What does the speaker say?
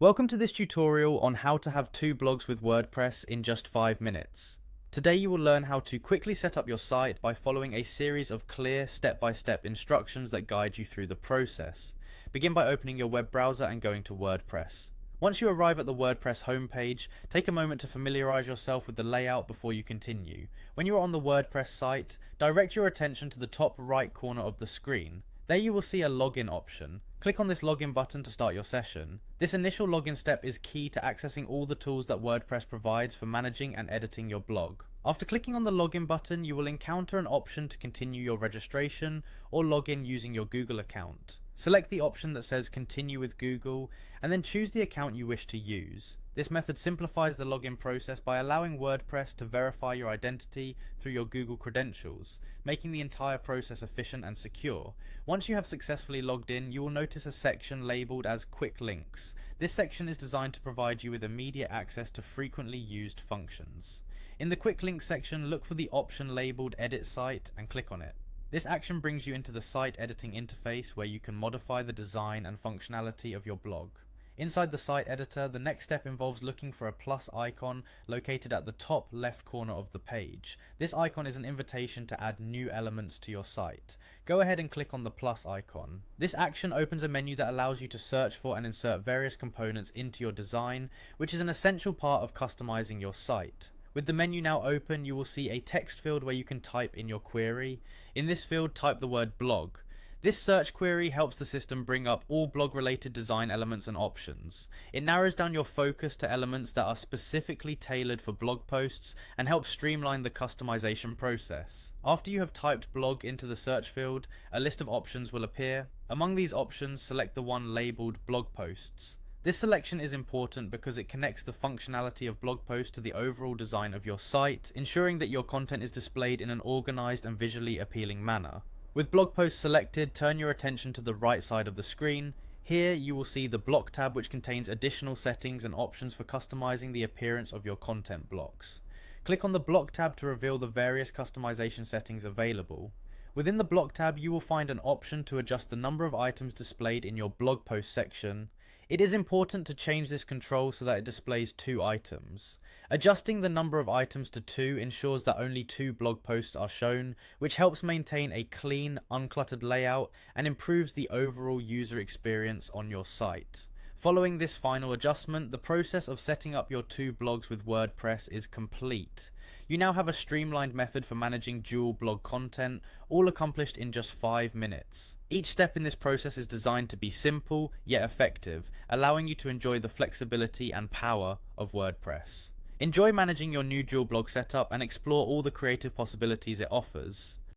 Welcome to this tutorial on how to have 2 blogs with WordPress in just 5 minutes. Today you will learn how to quickly set up your site by following a series of clear step-by-step instructions that guide you through the process. Begin by opening your web browser and going to WordPress. Once you arrive at the WordPress homepage, take a moment to familiarize yourself with the layout before you continue. When you are on the WordPress site, direct your attention to the top right corner of the screen. There you will see a login option. Click on this login button to start your session. This initial login step is key to accessing all the tools that WordPress provides for managing and editing your blog. After clicking on the login button, you will encounter an option to continue your registration or login using your Google account. Select the option that says Continue with Google and then choose the account you wish to use. This method simplifies the login process by allowing WordPress to verify your identity through your Google credentials, making the entire process efficient and secure. Once you have successfully logged in, you will notice a section labeled as Quick Links. This section is designed to provide you with immediate access to frequently used functions. In the Quick Links section, look for the option labeled Edit Site and click on it. This action brings you into the site editing interface where you can modify the design and functionality of your blog. Inside the site editor, the next step involves looking for a plus icon located at the top left corner of the page. This icon is an invitation to add new elements to your site. Go ahead and click on the plus icon. This action opens a menu that allows you to search for and insert various components into your design, which is an essential part of customizing your site. With the menu now open, you will see a text field where you can type in your query. In this field, type the word blog. This search query helps the system bring up all blog-related design elements and options. It narrows down your focus to elements that are specifically tailored for blog posts and helps streamline the customization process. After you have typed blog into the search field, a list of options will appear. Among these options, select the one labeled blog posts. This selection is important because it connects the functionality of blog posts to the overall design of your site, ensuring that your content is displayed in an organized and visually appealing manner. With blog posts selected, turn your attention to the right side of the screen. Here you will see the block tab, which contains additional settings and options for customizing the appearance of your content blocks. Click on the block tab to reveal the various customization settings available. Within the block tab, you will find an option to adjust the number of items displayed in your blog post section. It is important to change this control so that it displays 2 items. Adjusting the number of items to 2 ensures that only 2 blog posts are shown, which helps maintain a clean, uncluttered layout and improves the overall user experience on your site. Following this final adjustment, the process of setting up your 2 blogs with WordPress is complete. You now have a streamlined method for managing dual blog content, all accomplished in just 5 minutes. Each step in this process is designed to be simple yet effective, allowing you to enjoy the flexibility and power of WordPress. Enjoy managing your new dual blog setup and explore all the creative possibilities it offers.